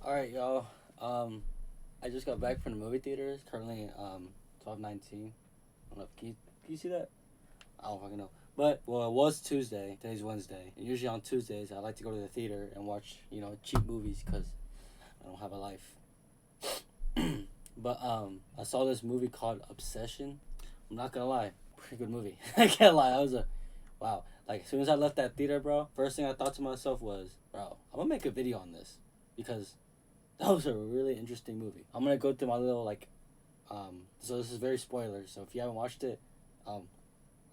Alright, y'all. I just got back from the movie theaters. Currently, 12:19. I don't know. Can you see that? I don't fucking know. But well, it was Tuesday. Today's Wednesday. And usually on Tuesdays, I like to go to the theater and watch cheap movies because I don't have a life. But I saw this movie called Obsession. I'm not gonna lie, pretty good movie. I can't lie. I was wow. Like as soon as I left that theater, bro, first thing I thought to myself was, bro, I'm gonna make a video on this because that was a really interesting movie. I'm gonna go through my little so this is very spoiler. So if you haven't watched it, I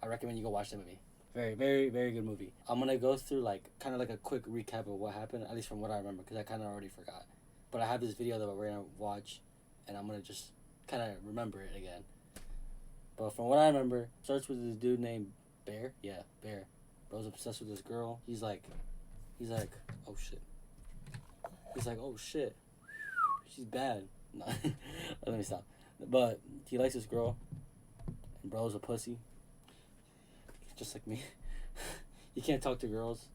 recommend you go watch the movie. Very, very, very good movie. I'm gonna go through kind of like a quick recap of what happened, at least from what I remember, because I kind of already forgot. But I have this video that we're gonna watch, and I'm gonna just kind of remember it again. But from what I remember, it starts with this dude named Bear. Yeah, Bear. Bro's obsessed with this girl. He's like, oh shit. He's like, oh shit. She's bad. No, let me stop. But he likes this girl, and bro's a pussy. Just like me. He can't talk to girls,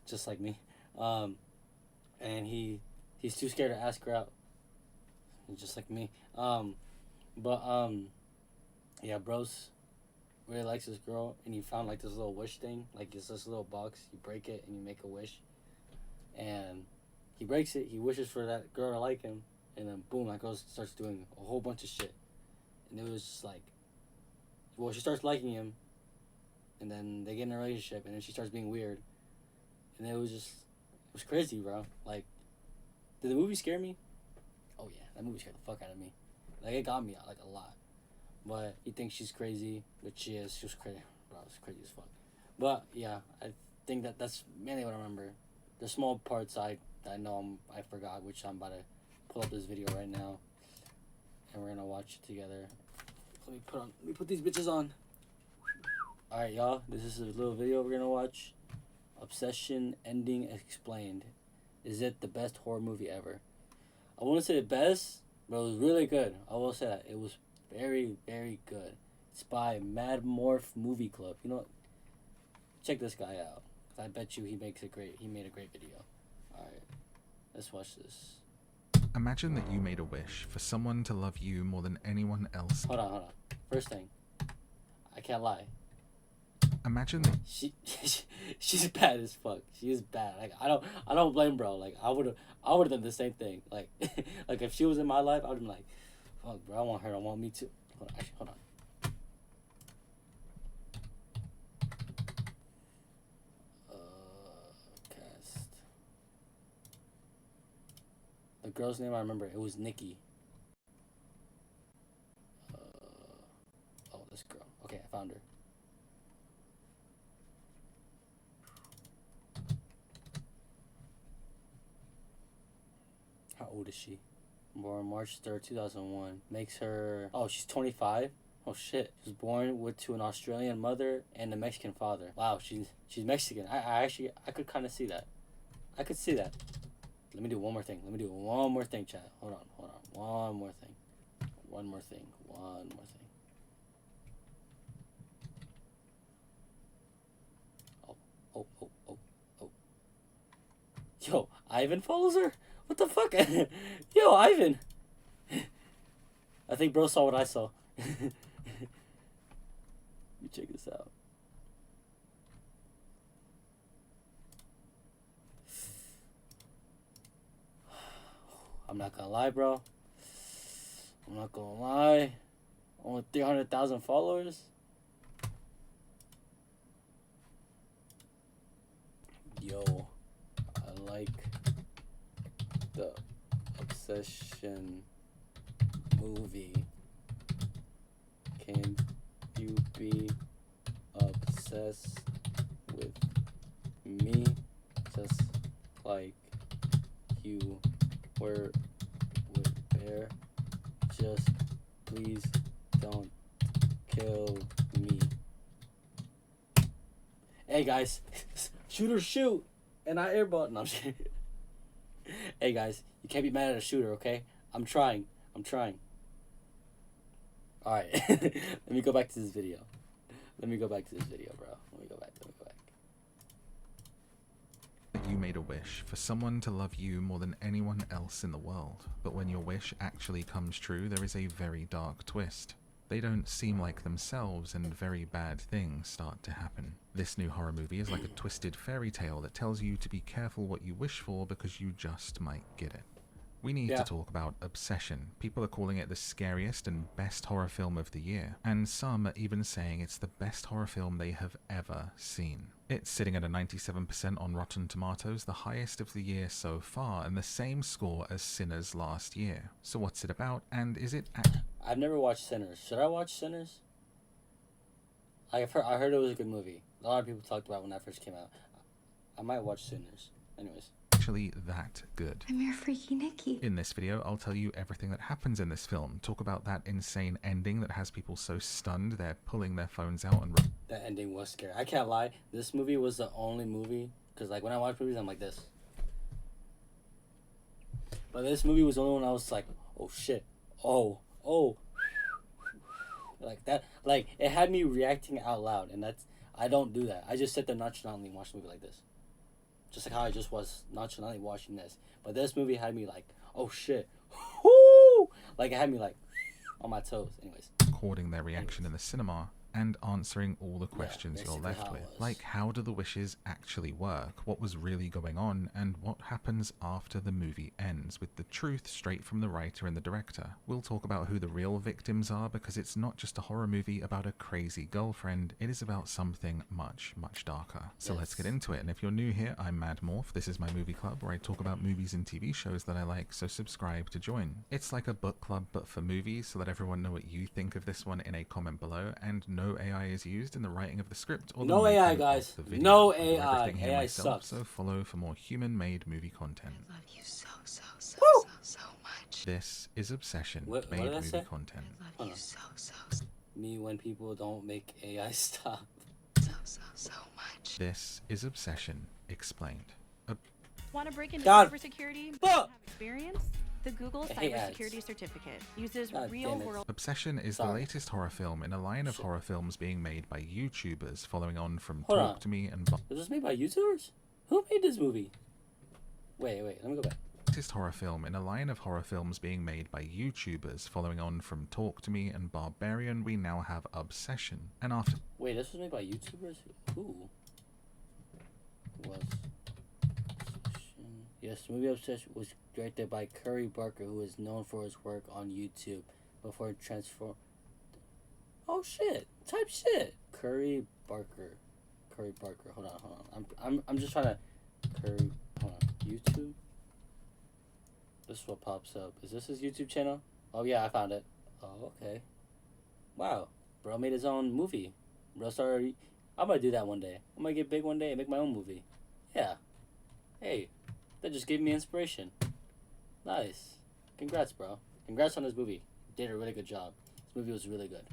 just like me. And he's too scared to ask her out, just like me. Yeah, bro's really likes this girl, and he found this little wish thing, it's this little box. You break it and you make a wish, and he breaks it. He wishes for that girl to like him, and then boom, that girl starts doing a whole bunch of shit, and it was just she starts liking him, and then they get in a relationship, and then she starts being weird, and it was crazy, bro. Did the movie scare me? Oh yeah, that movie scared the fuck out of me. It got me a lot. But he thinks she's crazy, but she is. She was crazy, bro. It's crazy as fuck. But yeah, I think that's mainly what I remember. The small parts I know I forgot, which I'm about to pull up this video right now, and we're gonna watch it together. Let me put these bitches on. All right, y'all. This is a little video we're gonna watch. Obsession Ending Explained. Is it the best horror movie ever? I wouldn't say the best, but it was really good. I will say that it was very, very good. It's by Mad Morph Movie Club. You know what? Check this guy out. I bet you he made a great video. Alright, let's watch this. Imagine that you made a wish for someone to love you more than anyone else. Hold on. First thing, I can't lie. Imagine that she's bad as fuck. She is bad. I don't blame bro. I would've done the same thing. If she was in my life, I would've been like, fuck, bro, I want her. I want me too. Hold on. Cast. The girl's name I remember. It was Nikki. This girl. Okay, I found her. How old is she? Born March 3rd, 2001. Makes her... Oh, she's 25? Oh, shit. She was born to an Australian mother and a Mexican father. Wow, she's Mexican. I could kind of see that. I could see that. Let me do one more thing. Chat. Hold on. One more thing. Oh. Yo, Ivan follows her? What the fuck? Yo, Ivan! I think bro saw what I saw. Let me check this out. I'm not gonna lie, bro. Only 300,000 followers? Yo, I like the Obsession movie. Can you be obsessed with me just like you were with Bear? Just please don't kill me. Hey guys, shooter shoot, and I airball. No, I'm just kidding. Hey guys, you can't be mad at a shooter, okay? I'm trying. Alright, let me go back to this video. Bro. Let me go back. you made a wish for someone to love you more than anyone else else in the world. But when your wish actually comes true, there is a very dark twist. They don't seem like themselves, and very bad things start to happen. This new horror movie is like a twisted fairy tale that tells you to be careful what you wish for because you just might get it. We need to talk about Obsession. People are calling it the scariest and best horror film of the year, and some are even saying it's the best horror film they have ever seen. It's sitting at a 97% on Rotten Tomatoes, the highest of the year so far, and the same score as Sinners last year. So what's it about, and is it... I've never watched Sinners. Should I watch Sinners? I heard it was a good movie. A lot of people talked about it when that first came out. I might watch Sinners. Anyways. Actually that good. I'm your freaky Nikki. In this video, I'll tell you everything that happens in this film, talk about that insane ending that has people so stunned they're pulling their phones out and... That ending was scary. I can't lie. This movie was the only movie, because like when I watch movies, I'm like this. But this movie was the only one I was like, oh shit, oh, like that. Like it had me reacting out loud, and I don't do that. I just sit there nonchalantly and watch the movie like this. Just like how I just was nonchalantly watching this. But this movie had me like, oh shit. Woo! Like it had me like on my toes. Anyways. Recording their reaction in the cinema and answering all the questions you're left with. Like, how do the wishes actually work? What was really going on? And what happens after the movie ends, with the truth straight from the writer and the director. We'll talk about who the real victims are, because it's not just a horror movie about a crazy girlfriend. It is about something much, much darker. So let's get into it. And if you're new here, I'm Mad Morph. This is my movie club where I talk about movies and TV shows that I like, so subscribe to join. It's like a book club, but for movies, so let everyone know what you think of this one in a comment below, and no AI is used in the writing of the script or no the AI, making guys. of the video. No I do AI. everything here AI myself, sucks. so follow for more human-made movie content. I love you so much. This is Obsession, What made did I movie say? content. I love you so Me when people don't make AI stop. much. This is Obsession, explained. Want to break into God. cybersecurity? Fuck. Have experience? The Google I hate ads. Cybersecurity Certificate uses God damn it. real-world. Obsession is the Sorry. latest horror film in a line of Shit. horror films being made by YouTubers, following on from Hold Talk on. to Me and... Was this made by YouTubers? Who made this movie? Wait. Let me go back. latest horror film in a line of horror films being made by YouTubers, following on from Talk to Me and Barbarian, we now have Obsession. And after... Wait, this was made by YouTubers? Who? Was... Yes, the movie Obsession was directed by Curry Barker, who is known for his work on YouTube before transform. Oh shit! Type shit. Curry Barker. Hold on. I'm just trying to. Curry. Hold on. YouTube. This is what pops up. Is this his YouTube channel? Oh yeah, I found it. Oh okay. Wow, bro made his own movie. Bro started. I'm gonna do that one day. I'm gonna get big one day and make my own movie. Yeah. Hey. That just gave me inspiration. Nice. Congrats, bro. Congrats on this movie. You did a really good job. This movie was really good.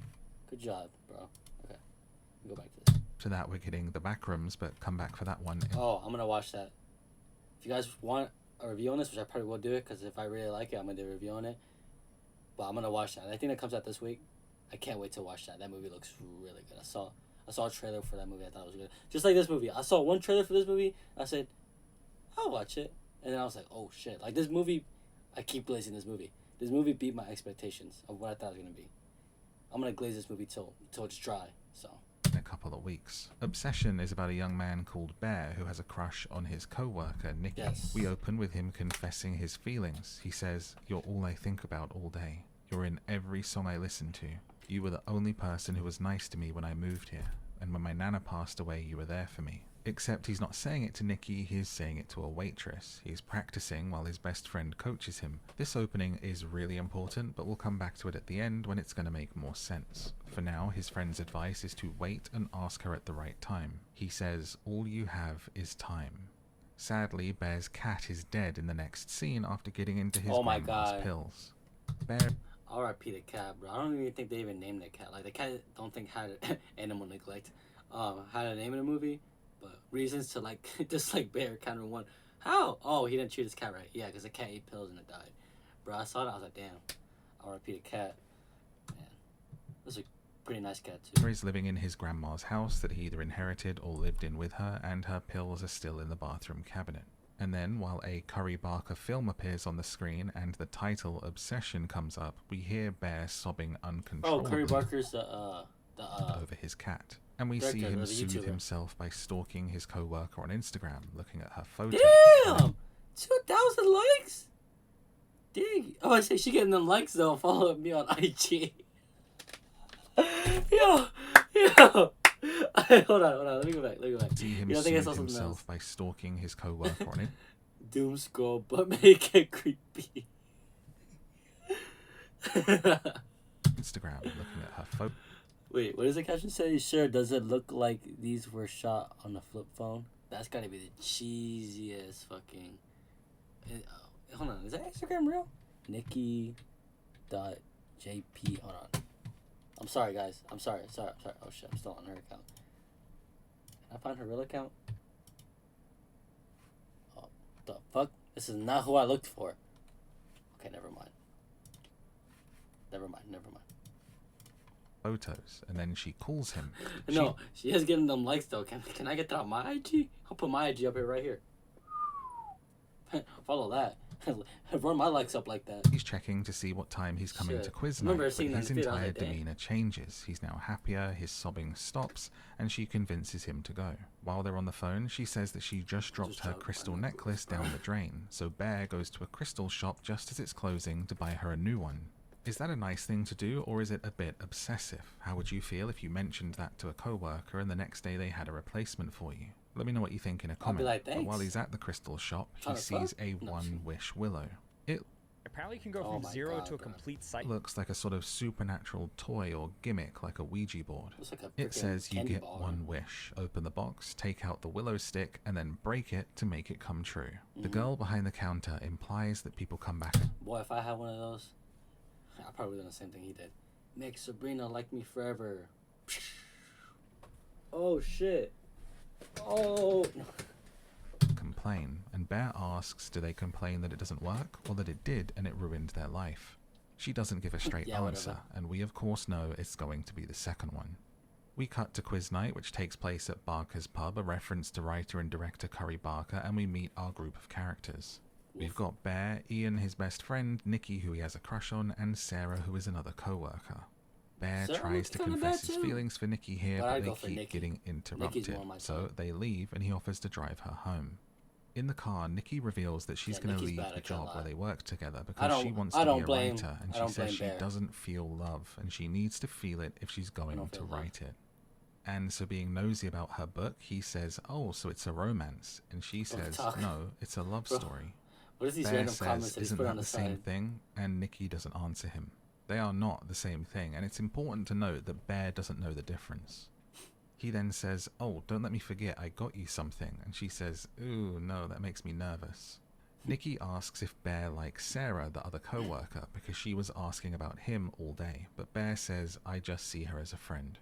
Good job, bro. Okay. Go back to this. To that, we're getting The Backrooms, but come back for that one. Oh, I'm gonna watch that. If you guys want a review on this, which I probably will do it, because if I really like it, I'm gonna do a review on it. But I'm gonna watch that. I think that comes out this week. I can't wait to watch that. That movie looks really good. I saw a trailer for that movie. I thought it was good. Just like this movie. I saw one trailer for this movie. I said, I'll watch it. And then I was like, oh shit. Like this movie, I keep glazing this movie. This movie beat my expectations of what I thought it was going to be. I'm going to glaze this movie till it's dry. So. In a couple of weeks. Obsession is about a young man called Bear who has a crush on his co-worker, Nikki. Yes. We open with him confessing his feelings. He says, "You're all I think about all day. You're in every song I listen to. You were the only person who was nice to me when I moved here. And when my nana passed away, you were there for me." Except he's not saying it to Nikki, he's saying it to a waitress. He's practicing while his best friend coaches him. This opening is really important, but we'll come back to it at the end when it's going to make more sense. For now, his friend's advice is to wait and ask her at the right time. He says, "All you have is time." Sadly, Bear's cat is dead in the next scene after getting into his Oh my grandma's God. pills. Bear... R.I.P. the cat, bro. I don't even think they even named the cat. Like the cat, don't think had animal neglect. Had a name in the movie, but reasons to like dislike Bear kind of one. How? Oh, he didn't treat his cat right. Yeah, because the cat ate pills and it died. Bro, I saw that. I was like, damn. R.I.P. the cat. Man, this is a pretty nice cat too. Bear is living in his grandma's house that he either inherited or lived in with her, and her pills are still in the bathroom cabinet. And then, while a Curry Barker film appears on the screen and the title Obsession comes up, we hear Bear sobbing Oh, uncontrollably Curry Barker's the over his cat. And we see director him or the soothe YouTuber. himself by stalking his co-worker on Instagram, looking at her photos. Damn! 2,000 likes? Dang. Oh, I say she getting them likes though. Follow me on IG. Yo. Hold on. Let me go back. See him I think I soothe saw something himself else. by stalking his co-worker on it. Doom scroll, but make it creepy. Instagram, looking at her photos. Wait, what does the caption say? Sure, does it look like these were shot on a flip phone? That's gotta be the cheesiest fucking... hold on, is that Instagram real? Nikki.jp, hold on. I'm sorry, guys. I'm sorry. Oh shit, I'm still on her account. Can I find her real account? Oh, the fuck? This is not who I looked for. Okay, never mind. Photos, and then she calls him. No, she is getting them likes though. Can I get that on my IG? I'll put my IG up here right here. Follow that. Run my likes up like that. He's checking to see what time he's coming Shit. to quiz I remember night, but seeing that his in the feed, I was entire like, "Damn." demeanor changes. He's now happier, his sobbing stops, and she convinces him to go. While they're on the phone, she says that she just dropped her crystal necklace down the drain, so Bear goes to a crystal shop just as it's closing to buy her a new one. Is that a nice thing to do, or is it a bit obsessive? How would you feel if you mentioned that to a co-worker and the next day they had a replacement for you? Let me know what you think in a comment. like, but while "Thanks." he's at the crystal shop, he Trying to sees fuck? a No, one-wish willow. It Apparently you can go Oh from my 0 God, to a bro. complete cycle. looks like a sort of supernatural toy or gimmick, like a Ouija board. Looks like a It freaking says you candy get bar. one wish. Open the box, take out the willow stick, and then break it to make it come true. The girl behind the counter implies that people come back. Boy, if I had one of those, I probably done the same thing he did. Make Sabrina like me forever. Oh shit. Oh. Complain, and Bear asks do they complain that it doesn't work or that it did and it ruined their life. She doesn't give a straight Yeah, answer, whatever. and we of course know it's going to be the second one. We cut to quiz night, which takes place at Barker's pub, a reference to writer and director Curry Barker, and we meet our group of characters. We've got Bear, Ian, his best friend, Nikki, who he has a crush on, and Sarah, who is another co-worker. Bear Sarah tries looks to kinda confess bad his too. feelings for Nikki here, But but I'd they go for keep Nikki. getting Nikki's interrupted. more my So type. they leave, and he offers to drive her home. In the car, Nikki reveals that she's Yeah, going to Nikki's leave bad, the I can't job lie. where they work together I because don't- she wants I to be don't a blame- writer, and I she don't says blame she Bear. doesn't feel love, and she needs to feel it if she's going don't to feel love. write it. And so being nosy about her book, he says, oh, so it's a romance. And she says, talk. no, it's a love Bro, story. What is these Bear random says, comments that he's isn't put that on the the same side? thing? And Nikki doesn't answer him. They are not the same thing, and it's important to note that Bear doesn't know the difference. He then says, oh, don't let me forget, I got you something. And she says, ooh, no, that makes me nervous. Nikki asks if Bear likes Sarah, the other co-worker, because she was asking about him all day, but Bear says, I just see her as a friend.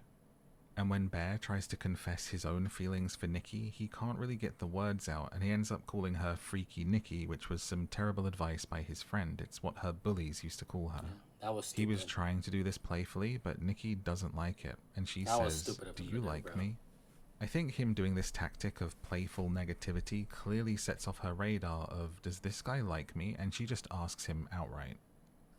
And when Bear tries to confess his own feelings for Nikki, he can't really get the words out, and he ends up calling her Freaky Nikki, which was some terrible advice by his friend. It's what her bullies used to call her. That was He stupid. was trying to do this playfully, but Nikki doesn't like it, and she That was says, stupid of do him you to do, like bro. me? I think him doing this tactic of playful negativity clearly sets off her radar of, does this guy like me? And she just asks him outright.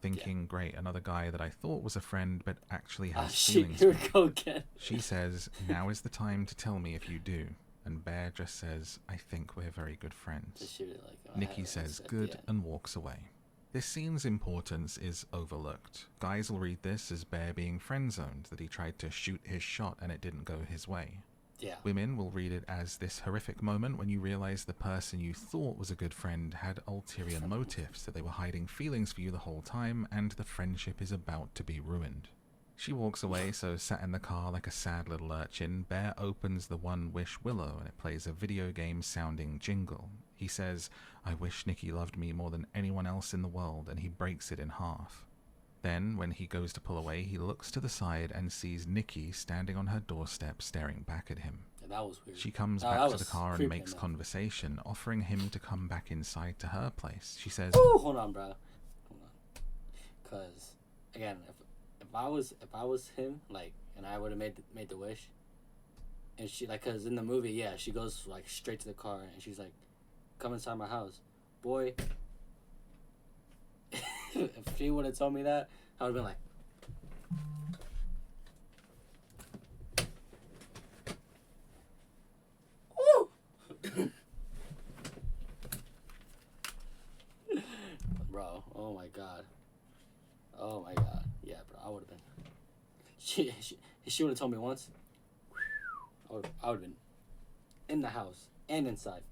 Thinking, great, another guy that I thought was a friend, but actually has Shit, feelings here for we me. go again. She says, now is the time to tell me if you do. And Bear just says, I think we're very good friends. Just shoot it like Nikki says good and walks away. This scene's importance is overlooked. Guys will read this as Bear being friend-zoned, that he tried to shoot his shot and it didn't go his way. Yeah. Women will read it as this horrific moment when you realize the person you thought was a good friend had ulterior motives, that they were hiding feelings for you the whole time, and the friendship is about to be ruined. She walks away, so sat in the car like a sad little urchin, Bear opens the One Wish Willow and it plays a video game sounding jingle. He says, I wish Nikki loved me more than anyone else in the world, and he breaks it in half. Then, when he goes to pull away, he looks to the side and sees Nikki standing on her doorstep staring back at him. Yeah, that was weird. She comes No, back that to the was car and creepy, makes man. conversation, offering him to come back inside to her place. She says, Ooh, hold on, bro. Hold on. Cause again, if I was him, like, and I would have made the wish, and she like, cause in the movie, yeah, she goes like straight to the car and she's like, come inside my house. Boy, if she would have told me that, I would have been like, woo! Bro, oh my god. Oh my god. Yeah, bro, I would have been. She would have told me once, I would have been in the house and inside.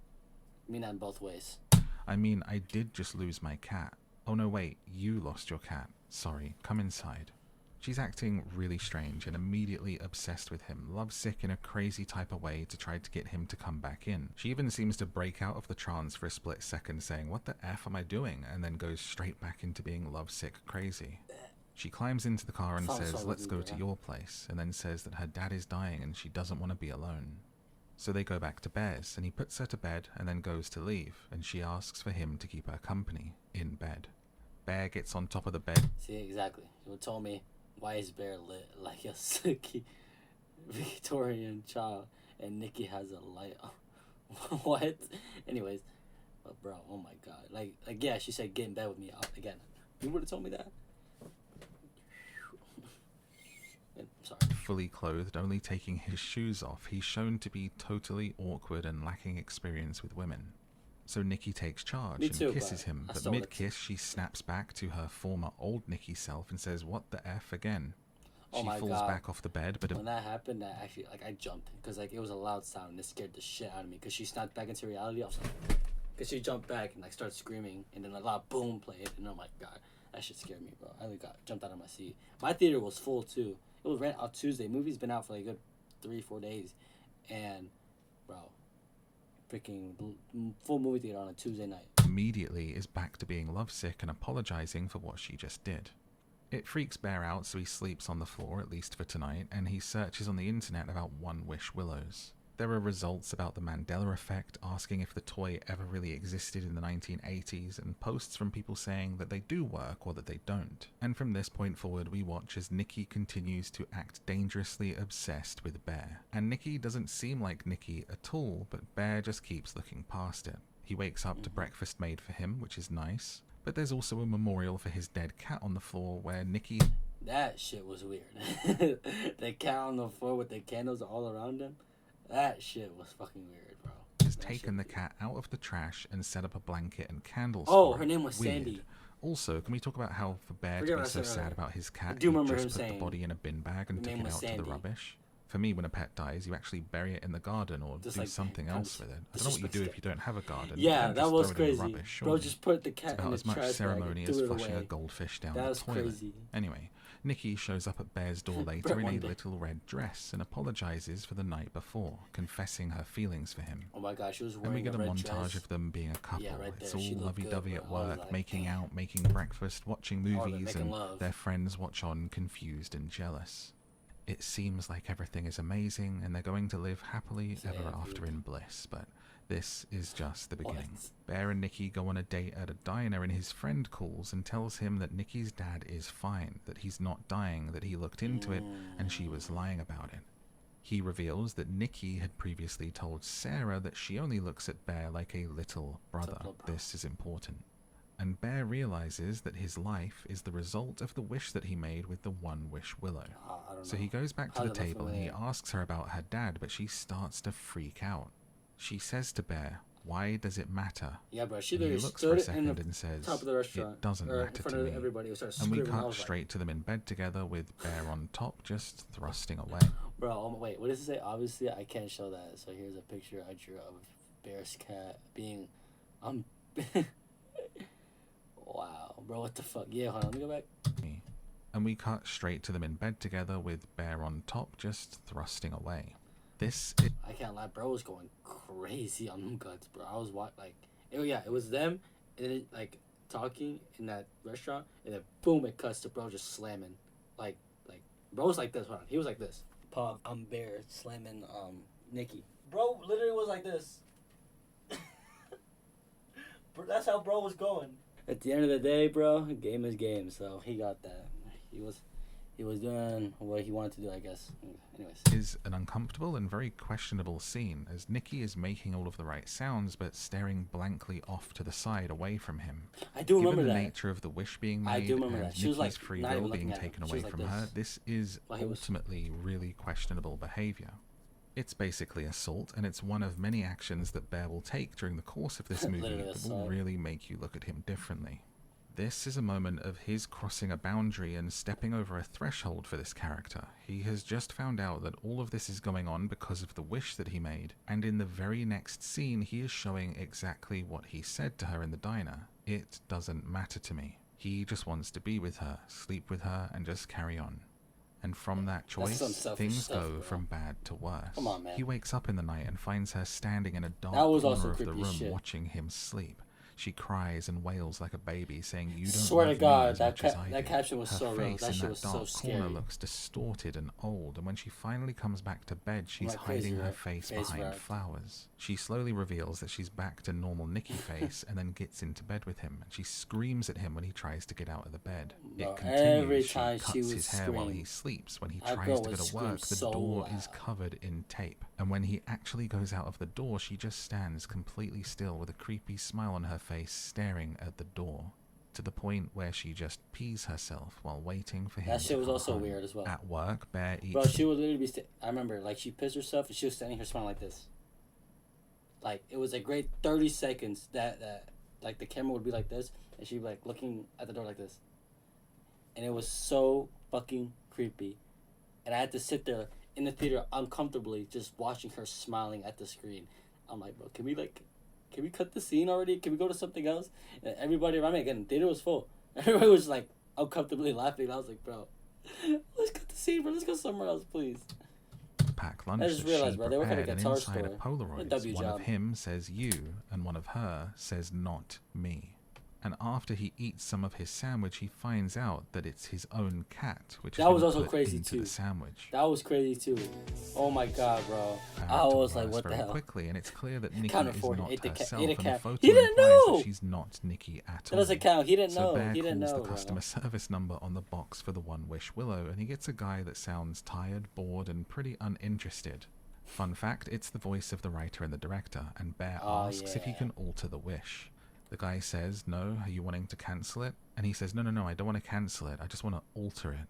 I mean that in both ways. I mean, I did just lose my cat. Oh no, wait, you lost your cat. Sorry, come inside. She's acting really strange and immediately obsessed with him, lovesick in a crazy type of way to try to get him to come back in. She even seems to break out of the trance for a split second saying, "What the F am I doing?" and then goes straight back into being lovesick crazy. She climbs into the car and says, "Let's go to your place," and then says that her dad is dying and she doesn't want to be alone. So they go back to Bear's, and he puts her to bed and then goes to leave, and she asks for him to keep her company in bed. Bear gets on top of the bed. See, exactly. You told me, why is Bear lit like a sicky Victorian child and Nikki has a light on? What? Anyways, but bro, oh my god. Like yeah, she said get in bed with me again. You would have told me that? Sorry. Fully clothed, only taking his shoes off, he's shown to be totally awkward and lacking experience with women. So Nikki takes charge and kisses him, but mid-kiss she snaps back to her former old Nikki self and says, "What the F again?" She falls back off the bed, but when that happened, that actually, like, I jumped because like it was a loud sound and it scared the shit out of me because she snapped back into reality. I was like, because she jumped back and like started screaming and then a loud boom played and I'm like, God, that shit scared me, bro. I jumped out of my seat. My theater was full too. It was rent out Tuesday. Movie's been out for like a good 3-4 days, and bro, freaking full movie theater on a Tuesday night. Immediately is back to being lovesick and apologizing for what she just did. It freaks Bear out, so he sleeps on the floor, at least for tonight, and he searches on the internet about One Wish Willows. There are results about the Mandela effect, asking if the toy ever really existed in the 1980s, and posts from people saying that they do work or that they don't. And from this point forward, we watch as Nikki continues to act dangerously obsessed with Bear. And Nikki doesn't seem like Nikki at all, but Bear just keeps looking past it. He wakes up to breakfast made for him, which is nice. But there's also a memorial for his dead cat on the floor where Nikki... That shit was weird. The cat on the floor with the candles all around him. That shit was fucking weird, bro. Has taken the cat out of the trash and set up a blanket and candles. Oh, her name was Weird. Sandy. Also, can we talk about how for Bear to be so sad about his cat, I do remember he him just put saying the body in a bin bag and took it out to the rubbish? For me, when a pet dies, you actually bury it in the garden or just do like something else with it. I don't know what you do if you don't have a garden. Yeah, that was crazy. Rubbish, bro, just put the cat it's in the as much trash ceremony bag, as flushing a goldfish down the toilet. Crazy. Anyway, Nikki shows up at Bear's door later in a little red dress and apologizes for the night before, confessing her feelings for him. Oh my gosh, she was wearing and we get a montage dress. Of them being a couple. Yeah, right it's there. all lovey-dovey at work, like, making out, making breakfast, watching movies, and their friends watch on confused and jealous. It seems like everything is amazing and they're going to live happily ever after in bliss, but this is just the beginning. Bear and Nikki go on a date at a diner and his friend calls and tells him that Nikki's dad is fine, that he's not dying, that he looked into it and she was lying about it. He reveals that Nikki had previously told Sarah that she only looks at Bear like a little brother. This is important. And Bear realizes that his life is the result of the wish that he made with the One Wish Willow. So he goes back to the table and he asks her about her dad, but she starts to freak out. She says to Bear, "Why does it matter?" Yeah, bro, she looks for a second and says, top of the restaurant, "It doesn't matter to me." And we cut straight to them in bed together with Bear on top, just thrusting away. Bro, wait, what does it say? Obviously, I can't show that. So here's a picture I drew of Bear's cat being... Wow, bro, what the fuck? Yeah, hold on, let me go back. And we cut straight to them in bed together with Bear on top, just thrusting away. This is... I can't lie, bro was going crazy on them guts, bro. I was it was them, and then like talking in that restaurant, and then boom, it cuts to bro just slamming, like bro was like this. Hold on, he was like this. Pop, I'm Bear slamming Nikki. Bro literally was like this. Bro, that's how bro was going. At the end of the day, bro, game is game. So he got that. He he was doing what he wanted to do, I guess. Anyways. Is an uncomfortable and very questionable scene as Nikki is making all of the right sounds but staring blankly off to the side away from him. I do remember Given the that. nature of the wish being I made do remember and that. She was, Nikki's like, free not even will being looking at him. taken She away was like from this. her, this is While he was- ultimately really questionable behavior. It's basically assault, and it's one of many actions that Bear will take during the course of this movie Literally that will assault. really make you look at him differently. This is a moment of his crossing a boundary and stepping over a threshold for this character. He has just found out that all of this is going on because of the wish that he made, and in the very next scene he is showing exactly what he said to her in the diner. It doesn't matter to me. He just wants to be with her, sleep with her, and just carry on. And from that choice, some selfish things stuff, go bro. from bad to worse. Come on, man. He wakes up in the night and finds her standing in a dark That was corner also of the creepy room shit. watching him sleep. She cries and wails like a baby, saying, "You don't Swear to love me God, as that much as ca- I that do." caption was Her so real. face That in shit that was so dark corner scary. looks distorted and old, and when she finally comes back to bed, she's like crazy, hiding her right? face Face behind wrapped. flowers. She slowly reveals that she's back to normal Nikki face and then gets into bed with him. And she screams at him when he tries to get out of the bed. Bro, It continues. every She time cuts she would his hair while scream, he sleeps. When he that tries girl to go would to scream work, the so door is loud. covered in tape. And when he actually goes out of the door, she just stands completely still with a creepy smile on her face, staring at the door, to the point where she just pees herself while waiting for him That to shit was come also home. weird as well. At work, Bear eats Bro, she would literally be. I remember, like, she pissed herself and she was standing here smiling like this. Like, it was a great 30 seconds that like, the camera would be like this and she'd be, like, looking at the door like this. And it was so fucking creepy. And I had to sit there in the theater uncomfortably just watching her smiling at the screen. I'm like, bro, can we cut the scene already? Can we go to something else? And everybody around me, again, the theater was full. Everybody was, like, uncomfortably laughing. I was like, bro, let's cut the scene, bro. Let's go somewhere else, please. pack lunch I just that realized, she bro, they work at a prepared, and guitar inside a store. Polaroid, W one job. of him says you, and one of her says not me. And after he eats some of his sandwich, he finds out that it's his own cat, which That has was been also put crazy, into too. the sandwich. That was crazy, too. Oh, my God, bro. Back I to was like, worse what the very hell? quickly, and it's clear that Nikki Counter is 40, not ate the cat- herself, ate a and the cat. photo He didn't implies know! that she's not Nikki at That all. doesn't count. He didn't So know. Bear He didn't calls know, the bro. customer service number on the box for the One Wish Willow, and he gets a guy that sounds tired, bored, and pretty uninterested. Fun fact, it's the voice of the writer and the director, and Bear Oh, asks if he yeah. can alter the wish. The guy says, "No, are you wanting to cancel it?" And he says, No, I don't want to cancel it, I just want to alter it.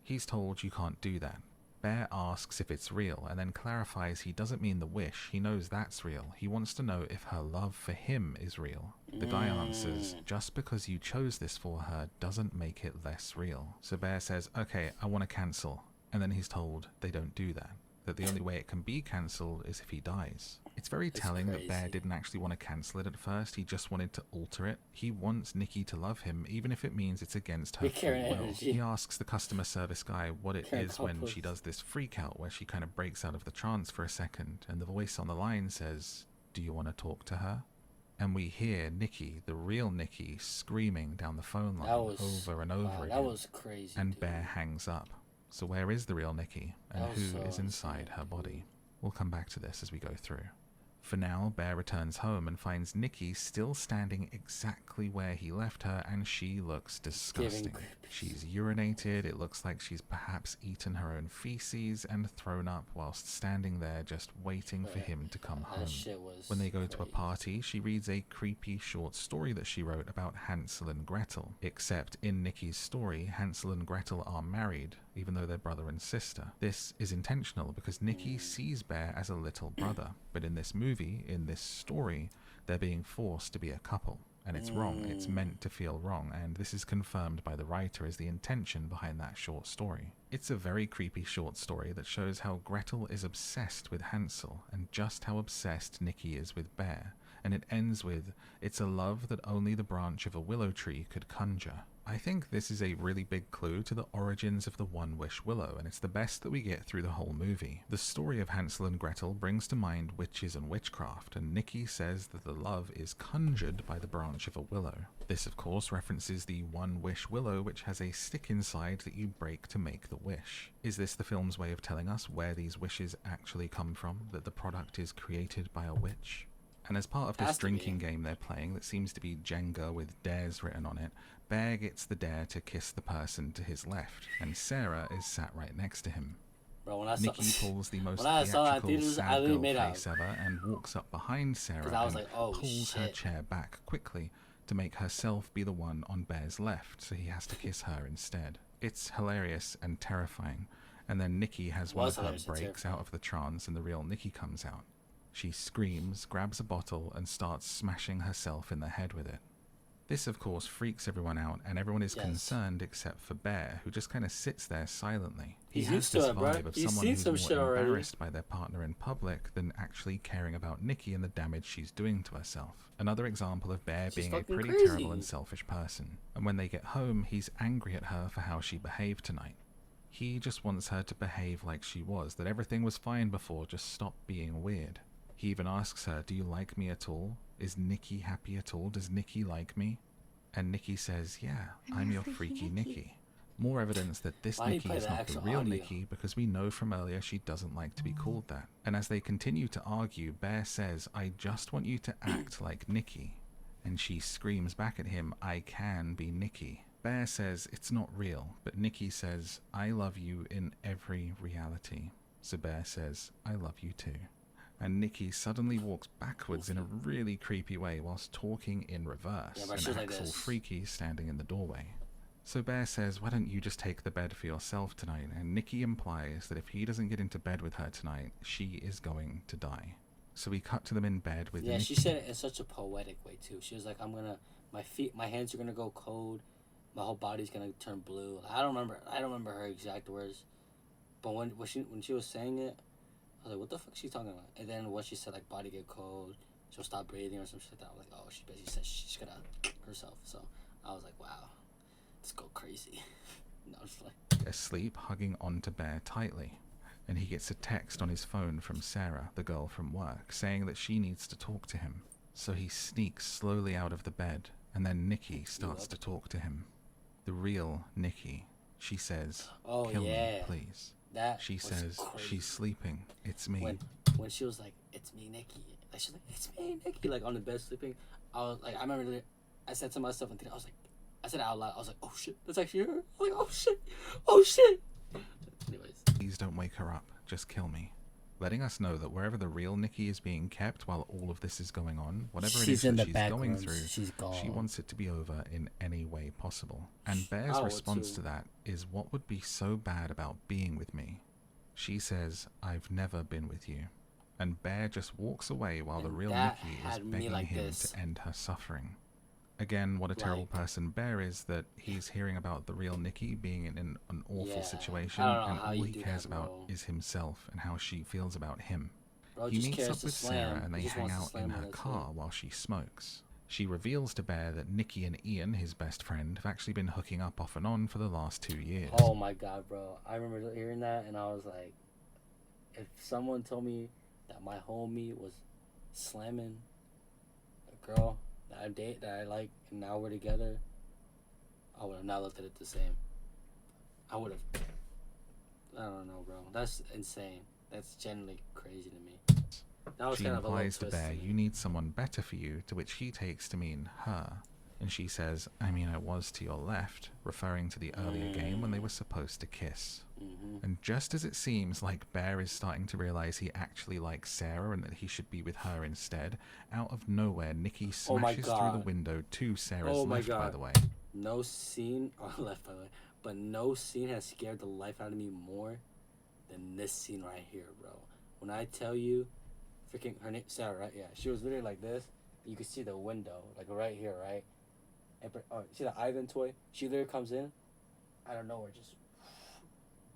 He's told you can't do that. Bear asks if it's real, and then clarifies he doesn't mean the wish, he knows that's real. He wants to know if her love for him is real. The guy answers, "Just because you chose this for her doesn't make it less real." So Bear says, "Okay, I want to cancel." And then he's told they don't do that. That the only way it can be cancelled is if he dies. It's very telling that Bear crazy. didn't actually want to cancel it at first, he just wanted to alter it. He wants Nikki to love him, even if it means it's against her Big free Karen will. energy. He asks the customer service guy what it Karen is when Couples. she does this freak out where she kind of breaks out of the trance for a second, and the voice on the line says, "Do you want to talk to her?" And we hear Nikki, the real Nikki, screaming down the phone line That was over and over wow, again. that was crazy. And dude. Bear hangs up. So where is the real Nikki, and That was who so is inside insane, her dude. body? We'll come back to this as we go through. For now, Bear returns home and finds Nikki still standing exactly where he left her, and she looks disgusting. creepy. She's urinated, it looks like she's perhaps eaten her own feces and thrown up whilst standing there just waiting for him to come home. That shit was When they go to a crazy. party, she reads a creepy short story that she wrote about Hansel and Gretel. Except in Nikki's story, Hansel and Gretel are married, even though they're brother and sister. This is intentional because Nikki sees Bear as a little brother, but in this movie, in this story, they're being forced to be a couple. And it's wrong, it's meant to feel wrong, and this is confirmed by the writer as the intention behind that short story. It's a very creepy short story that shows how Gretel is obsessed with Hansel, and just how obsessed Nikki is with Bear, and it ends with, "It's a love that only the branch of a willow tree could conjure." I think this is a really big clue to the origins of the One Wish Willow, and it's the best that we get through the whole movie. The story of Hansel and Gretel brings to mind witches and witchcraft, and Nikki says that the love is conjured by the branch of a willow. This, of course, references the One Wish Willow, which has a stick inside that you break to make the wish. Is this the film's way of telling us where these wishes actually come from, that the product is created by a witch? And as part of this Has to be. drinking game they're playing that seems to be Jenga with dares written on it, Bear gets the dare to kiss the person to his left, and Sarah is sat right next to him. Bro, when I Nikki saw, pulls the most when I saw that in theatrical theaters, I sad literally girl made a, face ever and walks up behind Sarah I was and like, oh, pulls her shit. chair back quickly to make herself be the one on Bear's left, so he has to kiss her instead. It's hilarious and terrifying, and then Nikki has one of her breaks out of the trance and the real Nikki comes out. She screams, grabs a bottle, and starts smashing herself in the head with it. This, of course, freaks everyone out, and everyone is concerned except for Bear, who just kind of sits there silently. He has this vibe of someone who's more embarrassed by their partner in public than actually caring about Nikki and the damage she's doing to herself. Another example of Bear being a pretty terrible and selfish person. And when they get home, he's angry at her for how she behaved tonight. He just wants her to behave like she was, that everything was fine before, just stop being weird. He even asks her, do you like me at all? Is Nikki happy at all? Does Nikki like me? And Nikki says, yeah, I'm your freaky Nikki. More evidence that this Nikki is not the real Nikki, because we know from earlier she doesn't like to be called that. And as they continue to argue, Bear says, I just want you to act like Nikki. And she screams back at him, I can be Nikki. Bear says, it's not real, but Nikki says, I love you in every reality. So Bear says, I love you too. And Nikki suddenly walks backwards in a really creepy way whilst talking in reverse, and acts all freaky standing in the doorway. So Bear says, why don't you just take the bed for yourself tonight? And Nikki implies that if he doesn't get into bed with her tonight, she is going to die. So we cut to them in bed with Nikki. She said it in such a poetic way too. She was like, my hands are gonna go cold, my whole body's gonna turn blue. I don't remember her exact words, but when she was saying it, I was like, what the fuck is she talking about? And then when she said, like, body get cold, she'll stop breathing or some shit like that, I was like, oh, she basically said she's gonna herself. So I was like, wow, let's go crazy. No, just like asleep, hugging onto Bear tightly. And he gets a text on his phone from Sarah, the girl from work, saying that she needs to talk to him. So he sneaks slowly out of the bed, and then Nikki starts to talk to him. The real Nikki. She says, kill me, please. She says, crazy. She's sleeping. It's me. When she was like, it's me, Nikki. Like, she's like, it's me, Nikki. Like, on the bed sleeping. I was like, I remember I said to myself, and I said it out loud. I was like, oh shit, that's actually her. I was like, oh shit. Oh shit. Anyways. Please don't wake her up. Just kill me. Letting us know that wherever the real Nikki is being kept while all of this is going on, whatever it is that she's going through, she wants it to be over in any way possible. And Bear's response to that is, what would be so bad about being with me? She says, I've never been with you. And Bear just walks away while the real Nikki is begging him to end her suffering. Again, what a terrible person Bear is, that he's hearing about the real Nikki being in an awful situation, and all he cares about is himself and how she feels about him. He meets up with Sarah and they hang out in her car while she smokes. She reveals to Bear that Nikki and Ian, his best friend, have actually been hooking up off and on for the last 2 years. Oh my god, bro. I remember hearing that and I was like, if someone told me that my homie was slamming a girl that I like, and now we're together, I would have not looked at it the same. I would have, I don't know, bro. That's insane. That's genuinely crazy to me. That was she kind of implies to Bear, you need someone better for you, to which he takes to mean her. And she says, I mean, I was to your left, referring to the earlier game when they were supposed to kiss. And just as it seems like Bear is starting to realize he actually likes Sarah and that he should be with her instead, out of nowhere, Nikki smashes through the window to Sarah's left, by the way. No scene, left, by the way, but no scene has scared the life out of me more than this scene right here, bro. When I tell you, freaking, her name, Sarah, right? Yeah, she was literally like this. You could see the window, like right here, right? And, see the Ivan toy? She literally comes in, I don't know where, just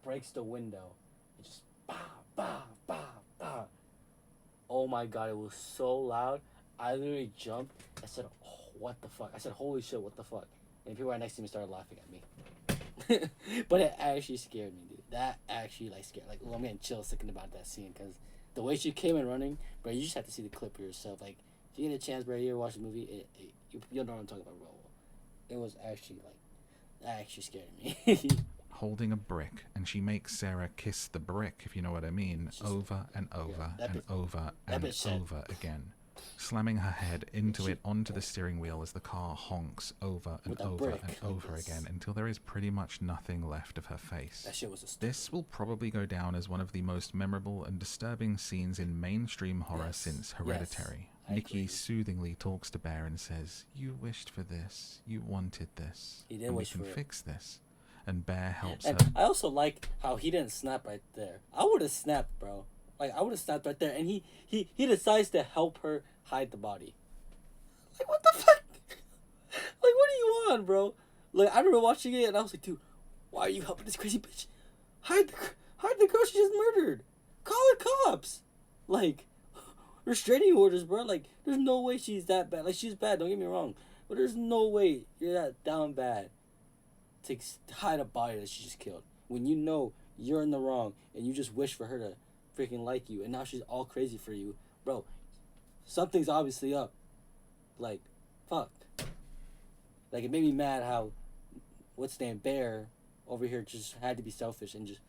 breaks the window. It just bah, bah, bah, bah. Oh my god, it was so loud. I literally jumped. I said, oh, what the fuck? I said, holy shit, what the fuck? And people right next to me started laughing at me. But it actually scared me, dude. That actually like scared. Like, I'm getting chills thinking about that scene because the way she came in running, bro, you just have to see the clip for yourself. Like, if you get a chance, bro, you ever watch the movie, you'll know what I'm talking about, bro. It was actually like, that actually scared me. Holding a brick, and she makes Sarah kiss the brick, if you know what I mean, over and over and over and over again. slamming her head into it onto the steering wheel as the car honks over and over and over again until there is pretty much nothing left of her face. That shit was This will probably go down as one of the most memorable and disturbing scenes in mainstream horror since Hereditary. Nikki soothingly talks to Bear and says, "You wished for this, you wanted this, and we can fix this." And Bear helps her. I also like how he didn't snap right there. I would have snapped, bro. Like, I would have snapped right there, and he decides to help her hide the body. Like, what the fuck? Like, what do you want, bro? Like, I remember watching it, and I was like, dude, why are you helping this crazy bitch? Hide the girl she just murdered. Call the cops. Like, restraining orders, bro. Like, there's no way she's that bad. Like, she's bad, don't get me wrong. But there's no way you're that down bad to hide a body that she just killed. When you know you're in the wrong, and you just wish for her to freaking like you, and now she's all crazy for you, bro. Something's obviously up. Like, fuck. Like, it made me mad how, what's his name, Bear over here just had to be selfish and just,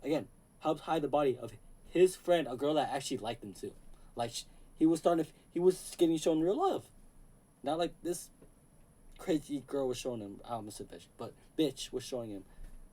again, helped hide the body of his friend, a girl that actually liked him too. Like, he was getting shown real love. Not like this crazy girl was showing him. I almost said bitch, but bitch was showing him.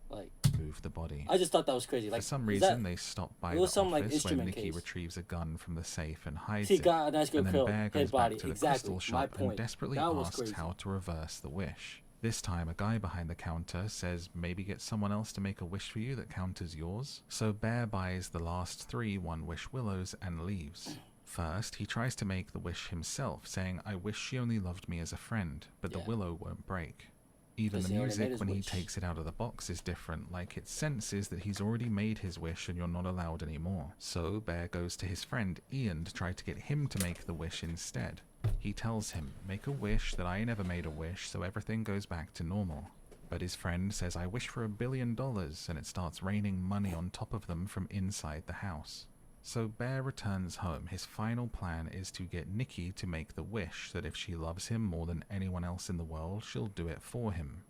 Like, move the body. I just thought that was crazy. Like, for some reason, they stop by the office when Nikki retrieves a gun from the safe and hides it. Got a nice and then kill, Bear goes back to the crystal shop and desperately asks how to reverse the wish. This time, a guy behind the counter says maybe get someone else to make a wish for you that counters yours. So Bear buys the last 3 one-wish willows and leaves. First, he tries to make the wish himself, saying, "I wish she only loved me as a friend," but the willow won't break. Even the music when he takes it out of the box is different, like it senses that he's already made his wish and you're not allowed anymore. So Bear goes to his friend Ian to try to get him to make the wish instead. He tells him, "Make a wish that I never made a wish so everything goes back to normal." But his friend says, "I wish for $1 billion," and it starts raining money on top of them from inside the house. So Bear returns home. His final plan is to get Nikki to make the wish that if she loves him more than anyone else in the world, she'll do it for him.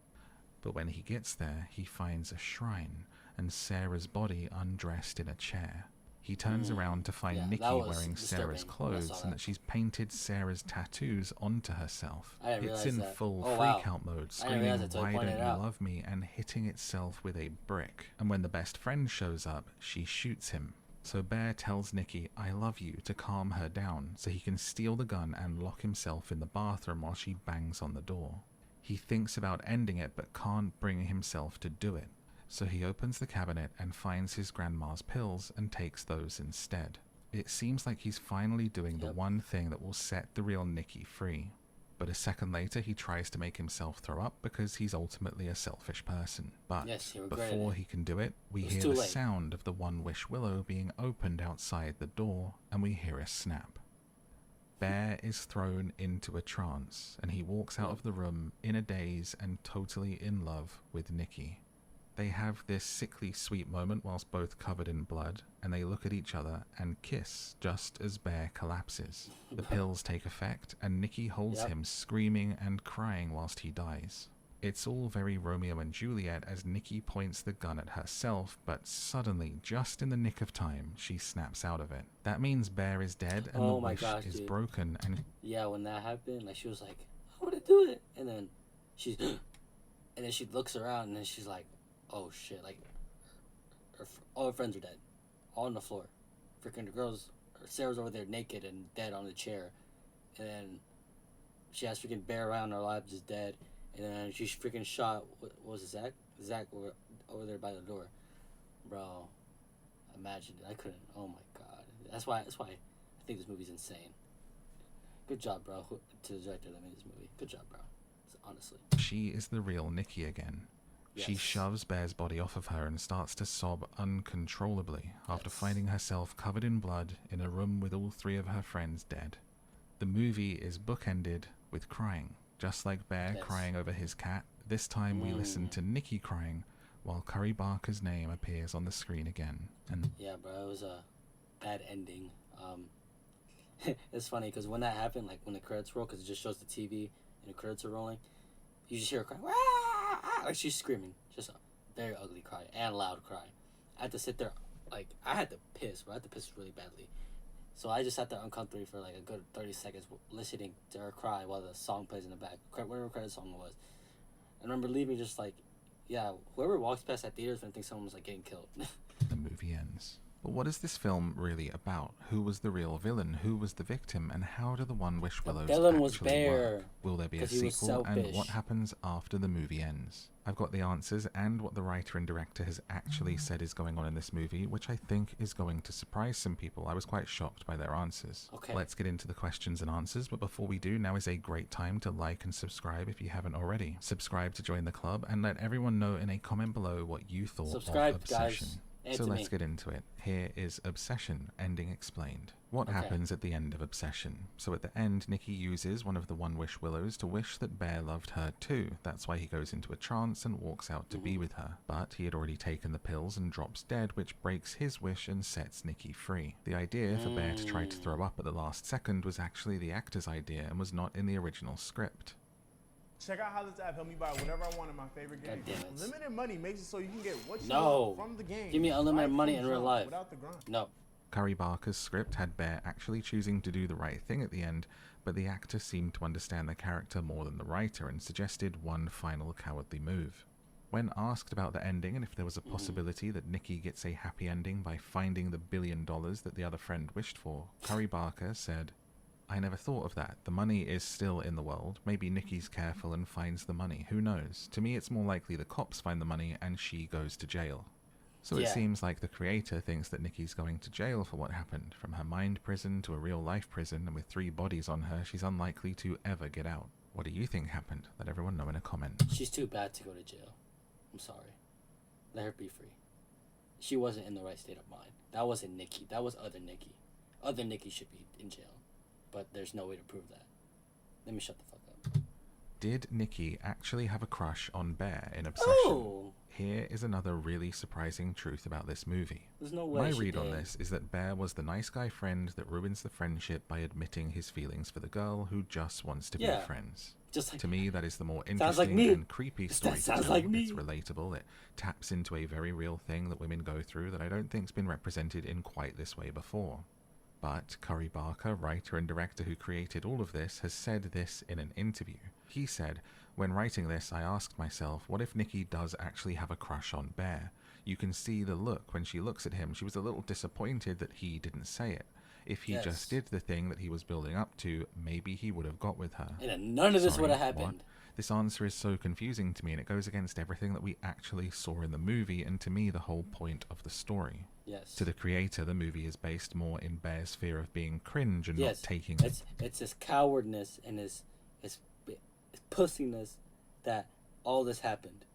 But when he gets there, he finds a shrine and Sarah's body undressed in a chair. He turns around to find Nikki wearing Sarah's clothes and that she's painted Sarah's tattoos onto herself. It's in full freak-out mode, screaming, "Why don't you love me?" and hitting itself with a brick. And when the best friend shows up, she shoots him. So Bear tells Nikki, "I love you," to calm her down so he can steal the gun and lock himself in the bathroom while she bangs on the door. He thinks about ending it but can't bring himself to do it. So he opens the cabinet and finds his grandma's pills and takes those instead. It seems like he's finally doing the one thing that will set the real Nikki free. But a second later, he tries to make himself throw up because he's ultimately a selfish person. But before he can do it, we hear the sound of the one-wish willow being opened outside the door, and we hear a snap. Bear is thrown into a trance, and he walks out of the room in a daze and totally in love with Nikki. They have this sickly sweet moment whilst both covered in blood, and they look at each other and kiss just as Bear collapses. The pills take effect, and Nikki holds him screaming and crying whilst he dies. It's all very Romeo and Juliet as Nikki points the gun at herself, but suddenly, just in the nick of time, she snaps out of it. That means Bear is dead and the wish is broken. And yeah, when that happened, like, she was like, "I want to do it," and then she's, and then she looks around and then she's like, "Oh shit!" Like, all her friends are dead, all on the floor. Freaking the girls, Sarah's over there naked and dead on the chair, and then she has freaking Bear around her lap, just dead, and then she's freaking shot. What was it, Zach? Zach over there by the door, bro. Imagine it. I couldn't. Oh my god. That's why I think this movie's insane. Good job, bro. To the director that made this movie. Good job, bro. Honestly. She is the real Nikki again. She shoves Bear's body off of her and starts to sob uncontrollably after finding herself covered in blood in a room with all 3 of her friends dead. The movie is bookended with crying, just like Bear crying over his cat. This time we listen to Nikki crying while Curry Barker's name appears on the screen again. And yeah, bro, it was a bad ending. It's funny because when that happened, like when the credits roll, because it just shows the TV and the credits are rolling, you just hear her crying. Like she's screaming, just a very ugly cry and loud cry. I had to sit there, like I had to piss, bro. I had to piss really badly. So I just sat there uncomfortably for like a good 30 seconds listening to her cry while the song plays in the back, whatever credit song it was. I remember leaving just like, yeah, whoever walks past that theater is going to think someone was like getting killed. The movie ends. But what is this film really about? Who was the real villain? Who was the victim? And how do the One-Wish Willows villain was actually Bear, work? Will there be a 'cause he was sequel? And selfish. what happens after the movie ends? I've got the answers and what the writer and director has actually said is going on in this movie, which I think is going to surprise some people. I was quite shocked by their answers. Okay. Let's get into the questions and answers, but before we do, now is a great time to like and subscribe if you haven't already. Subscribe to join the club and let everyone know in a comment below what you thought Subscribe, of Obsession. guys. And So to let's me. get into it. Here is Obsession, ending explained. What Okay. happens at the end of Obsession? So at the end, Nikki uses one of the One-Wish Willows to wish that Bear loved her too. That's why he goes into a trance and walks out to be with her. But he had already taken the pills and drops dead, which breaks his wish and sets Nikki free. The idea for Bear to try to throw up at the last second was actually the actor's idea and was not in the original script. Check out how this app helped me buy whatever I want in my favorite game. God damn it. Limited money makes it so you can get what you No. want from the game. Give me unlimited right money from in real jump, life. Without the grind. No. Curry Barker's script had Bear actually choosing to do the right thing at the end, but the actor seemed to understand the character more than the writer and suggested one final cowardly move. When asked about the ending and if there was a possibility that Nikki gets a happy ending by finding the $1 billion that the other friend wished for, Curry Barker said, "I never thought of that. The money is still in the world. Maybe Nikki's careful and finds the money. Who knows? To me, it's more likely the cops find the money and she goes to jail." So it Yeah. seems like the creator thinks that Nikki's going to jail for what happened. From her mind prison to a real-life prison, and with 3 bodies on her, she's unlikely to ever get out. What do you think happened? Let everyone know in a comment. She's too bad to go to jail. I'm sorry. Let her be free. She wasn't in the right state of mind. That wasn't Nikki. That was other Nikki. Other Nikki should be in jail. But there's no way to prove that. Let me shut the fuck up. Did Nikki actually have a crush on Bear in Obsession? Oh! Here is another really surprising truth about this movie. There's no way My she read on did. this is that Bear was the nice guy friend that ruins the friendship by admitting his feelings for the girl who just wants to Yeah. be friends. Just like To me, that is the more Sounds like interesting me. and creepy story That to sounds tell. like me. It's relatable. It taps into a very real thing that women go through that I don't think's been represented in quite this way before. But Curry Barker, writer and director who created all of this, has said this in an interview. He said, "When writing this, I asked myself, what if Nikki does actually have a crush on Bear? You can see the look when she looks at him. She was a little disappointed that he didn't say it. If he Yes. just did the thing that he was building up to, maybe he would have got with her." And then none of this Sorry, would have what? happened. This answer is so confusing to me, and it goes against everything that we actually saw in the movie, and to me, the whole point of the story. Yes. To the creator, the movie is based more in Bear's fear of being cringe and Yes. not taking It's his cowardness and his pussiness that all this happened.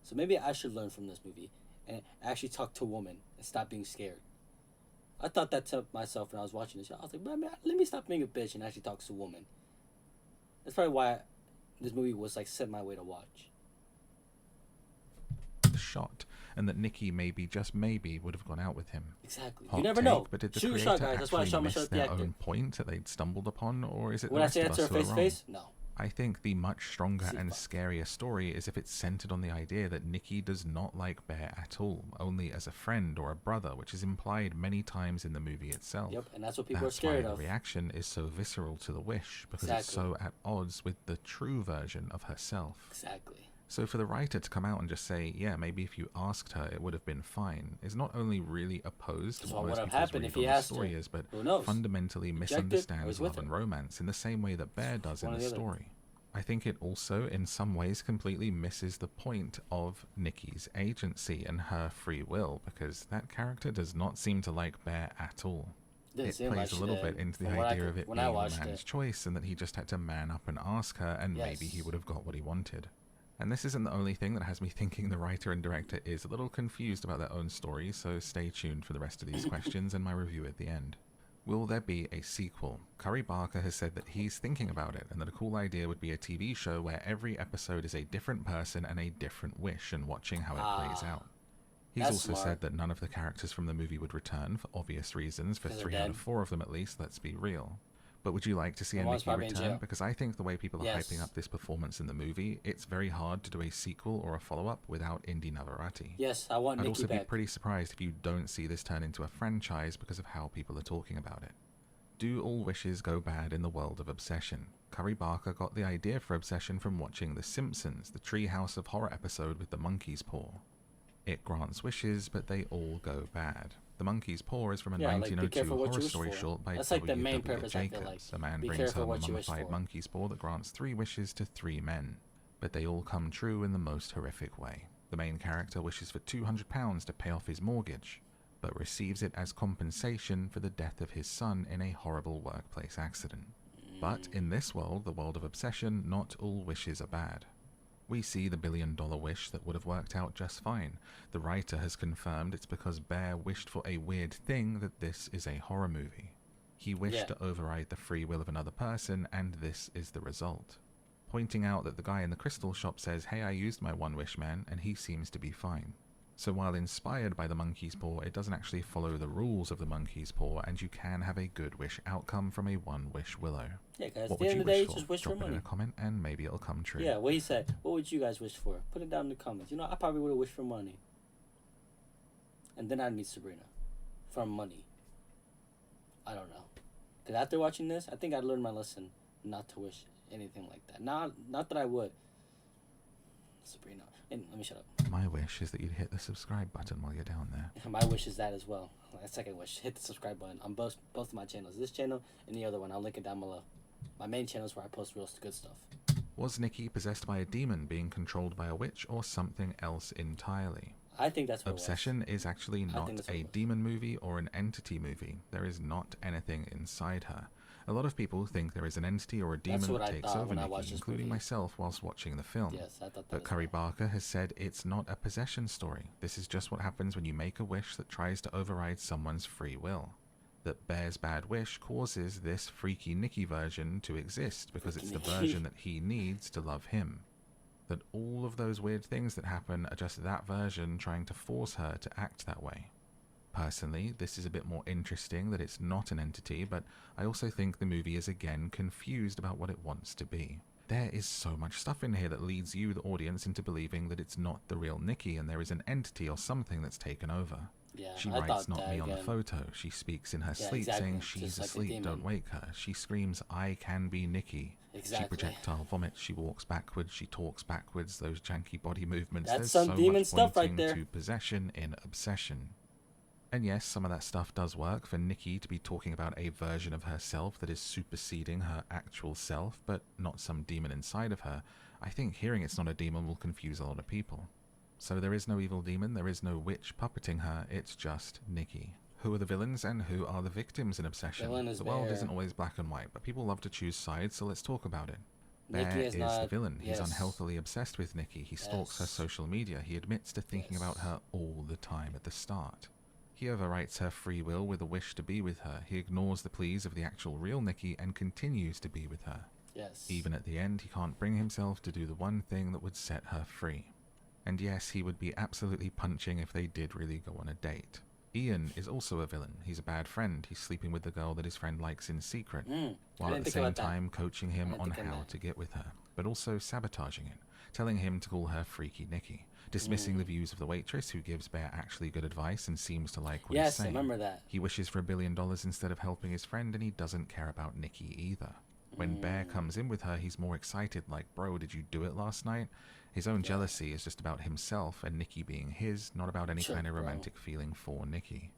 So maybe I should learn from this movie and actually talk to a woman and stop being scared. I thought that to myself when I was watching this. I was like, man, let me stop being a bitch and actually talk to a woman. That's probably why this movie was like set my way to watch. the shot, and that Nikki maybe, just maybe, would have gone out with him. Exactly. Hot you never take, know. But did the Shoot your creator shot, guys. That's why I actually shot my miss shot at the their actor. own point that they'd stumbled upon, or is it Would the I rest say of that us to her who are face to wrong? face? No. I think the much stronger See, and fuck. scarier story is if it's centered on the idea that Nikki does not like Bear at all, only as a friend or a brother, which is implied many times in the movie itself. Yep, and that's what people That's are scared why of. the reaction is so visceral to the wish, because it's Exactly. so at odds with the true version of herself. Exactly. So for the writer to come out and just say, yeah, maybe if you asked her, it would have been fine, is not only really opposed to So what what most would have people's happened read if he on the asked story her? is, but Who knows? fundamentally Rejected, or misunderstands he's with love and her. romance in the same way that Bear does in One or the the other. story. I think it also, in some ways, completely misses the point of Nikki's agency and her free will, because that character does not seem to like Bear at all. Didn't It seem plays like a she little did, bit into the from what I idea could- of it when being I the watched man's it. choice, and that he just had to man up and ask her, and maybe he Yes. would have got what he wanted. And this isn't the only thing that has me thinking the writer and director is a little confused about their own story, so stay tuned for the rest of these questions and my review at the end. Will there be a sequel? Curry Barker has said that he's thinking about it, and that a cool idea would be a TV show where every episode is a different person and a different wish, and watching how it plays out. He's That's also smart. said that none of the characters from the movie would return, for obvious reasons, for Because they're 3 out dead. of 4 of them at least, let's be real. But would you like to see My a mom's Nikki probably in return? jail. Because I think the way people are Yes. hyping up this performance in the movie, it's very hard to do a sequel or a follow-up without Indy Navarrete. Yes, I want I'd Nikki also be back. pretty surprised if you don't see this turn into a franchise because of how people are talking about it. Do all wishes go bad in the world of Obsession? Curry Barker got the idea for Obsession from watching The Simpsons, the Treehouse of Horror episode with the monkey's paw. It grants wishes, but they all go bad. The Monkey's Paw is from a Yeah, like, be 1902 careful what you horror wish story for. short by That's like the main W. purpose, I feel Jacobs. like. A man Be brings careful home a what you wish mummified for. monkey's paw that grants 3 wishes to 3 men, but they all come true in the most horrific way. The main character wishes for £200 to pay off his mortgage, but receives it as compensation for the death of his son in a horrible workplace accident. But in this world, the world of Obsession, not all wishes are bad. We see the $1 billion wish that would have worked out just fine. The writer has confirmed it's because Bear wished for a weird thing that this is a horror movie. He wished to override the free will of another person, and this is the result. Pointing out that the guy in the crystal shop says, "Hey, I used my one wish, man," and he seems to be fine. So while inspired by the monkey's paw, it doesn't actually follow the rules of the monkey's paw, and you can have a good wish outcome from a one-wish willow. Yeah, guys, What at the would end you of the day, wish for? just wish for Drop it in money. a comment, and maybe it'll come true. Yeah, what he said. What would you guys wish for? Put it down in the comments. You know, I probably would have wished for money. And then I'd meet Sabrina. From money. I don't know. Because after watching this, I think I'd learn my lesson not to wish anything like that. Not that I would. Sabrina. And let me shut up. My wish is that you'd hit the subscribe button while you're down there. My wish is that as well. My second wish. Hit the subscribe button on both of my channels. This channel and the other one. I'll link it down below. My main channel is where I post real good stuff. Was Nikki possessed by a demon being controlled by a witch or something else entirely? I think that's what Obsession is actually not that's what a it was. demon movie or an entity movie. There is not anything inside her. A lot of people think there is an entity or a demon That's what that I takes thought over when I watched Nikki, this including movie. myself whilst watching the film. Yes, I thought that But as Curry well. Barker has said it's not a possession story. This is just what happens when you make a wish that tries to override someone's free will. That Bear's bad wish causes this freaky Nikki version to exist because it's the Freaky Nikki. version that he needs to love him. That all of those weird things that happen are just that version trying to force her to act that way. Personally, this is a bit more interesting that it's not an entity, but I also think the movie is again confused about what it wants to be. There is so much stuff in here that leads you, the audience, into believing that it's not the real Nikki and there is an entity or something that's taken over. Yeah, She I writes thought "not that me" on the again. photo. She speaks in her Yeah, sleep exactly. saying Just she's like a asleep, demon. don't wake her. She screams, "I can be Nikki." Exactly. She projectile vomits, she walks backwards, she talks backwards, those janky body movements. That's There's some so demon much stuff right pointing there. to possession in Obsession. And yes, some of that stuff does work for Nikki to be talking about a version of herself that is superseding her actual self, but not some demon inside of her. I think hearing it's not a demon will confuse a lot of people. So there is no evil demon, there is no witch puppeting her, it's just Nikki. Who are the villains and who are the victims in Obsession? Villain is The world Bear. isn't always black and white, but people love to choose sides, so let's talk about it. Bear Nikki is is the not- villain. He's yes. unhealthily obsessed with Nikki. He stalks her Yes. social media. He admits to thinking Yes. about her all the time at the start. He overwrites her free will with a wish to be with her. He ignores the pleas of the actual real Nikki and continues to be with her. Yes. Even at the end, he can't bring himself to do the one thing that would set her free. And yes, he would be absolutely punching if they did really go on a date. Ian is also a villain. He's a bad friend. He's sleeping with the girl that his friend likes in secret, I while didn't at the think same about that. time coaching I him didn't on think of how that. to get with her, but also sabotaging it, telling him to call her Freaky Nikki, dismissing the views of the waitress who gives Bear actually good advice and seems to like what he's Yes, I saying. remember that. He wishes for $1 billion instead of helping his friend, and he doesn't care about Nikki either. When Bear comes in with her, he's more excited, like, "Bro, did you do it last night?" His own jealousy is just about himself and Nikki being his, not about any Sure, kind of bro. romantic feeling for Nikki.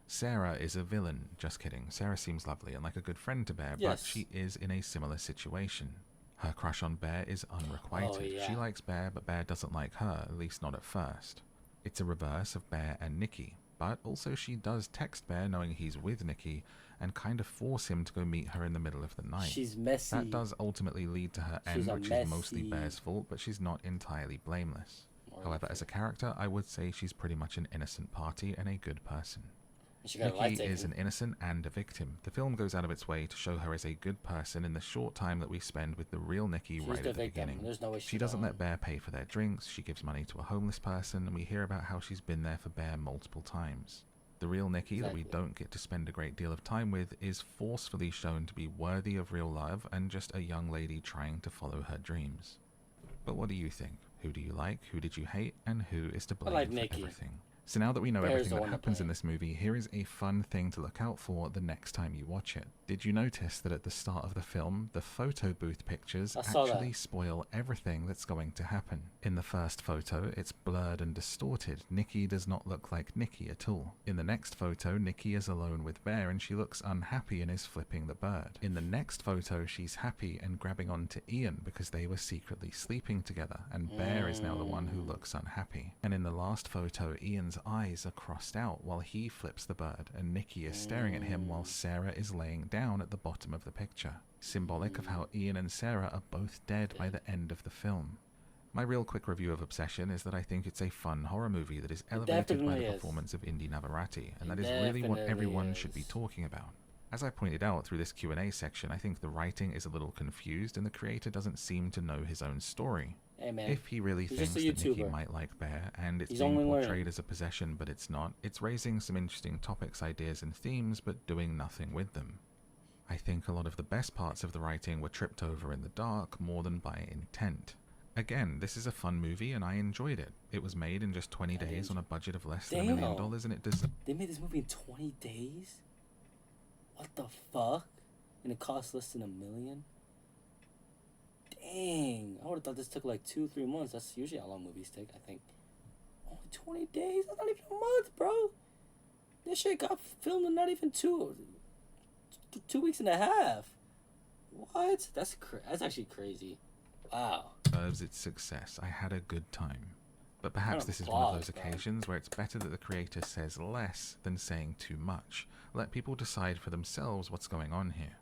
Sarah is a villain. Just kidding. Sarah seems lovely and like a good friend to Bear, Yes. but she is in a similar situation. Her crush on Bear is unrequited. Oh, yeah. She likes Bear, but Bear doesn't like her, at least not at first. It's a reverse of Bear and Nikki, but also she does text Bear knowing he's with Nikki and kind of force him to go meet her in the middle of the night. She's messy. That does ultimately lead to her She's end, a which is mostly messy- Bear's fault, but she's not entirely blameless. Or However, like- as a character, I would say she's pretty much an innocent party and a good person. She got a life Nikki is taken. an innocent and a victim. The film goes out of its way to show her as a good person in the short time that we spend with the real Nikki She's right the at the victim. beginning. There's no way She she doesn't don't. let Bear pay for their drinks, she gives money to a homeless person, and we hear about how she's been there for Bear multiple times. The real Nikki that we Exactly. don't get to spend a great deal of time with is forcefully shown to be worthy of real love and just a young lady trying to follow her dreams. But what do you think? Who do you like? Who did you hate? And who is to I blame like for Nikki. everything? So now that we know Bear's everything the that one to happens in blame. this movie, here is a fun thing to look out for the next time you watch it. Did you notice that at the start of the film, the photo booth pictures I saw actually that. spoil everything that's going to happen? In the first photo, it's blurred and distorted. Nikki does not look like Nikki at all. In the next photo, Nikki is alone with Bear and she looks unhappy and is flipping the bird. In the next photo, she's happy and grabbing onto Ian because they were secretly sleeping together, and Bear is now the one who looks unhappy. And in the last photo, Ian's eyes are crossed out while he flips the bird, and Nikki is staring at him while Sarah is laying down at the bottom of the picture, symbolic of how Ian and Sarah are both dead by the end of the film. My real quick review of Obsession is that I think it's a fun horror movie that is elevated by the performance of Indy Navarrete, and that is really what everyone should be talking about. As I pointed out through this Q&A section, I think the writing is a little confused and the creator doesn't seem to know his own story. Hey man, If he really he's thinks just a that Nikki YouTuber. might like Bear, and it's He's being only portrayed learning. as a possession but it's not, it's raising some interesting topics, ideas and themes but doing nothing with them. I think a lot of the best parts of the writing were tripped over in the dark more than by intent. Again, this is a fun movie and I enjoyed it. It was made in just 20 days on a budget of less than $1 million and it does. They made this movie in 20 days? What the fuck? And it cost less than $1 million? Dang, I would have thought this took like 2-3 months. That's usually how long movies take, I think. Only 20 days? That's not even a month, bro. This shit got filmed in not even 2 weeks and a half. What? That's actually crazy. Wow. Deserves its success. I had a good time. But perhaps this is one of those occasions where it's better that the creator says less than saying too much. Let people decide for themselves what's going on here.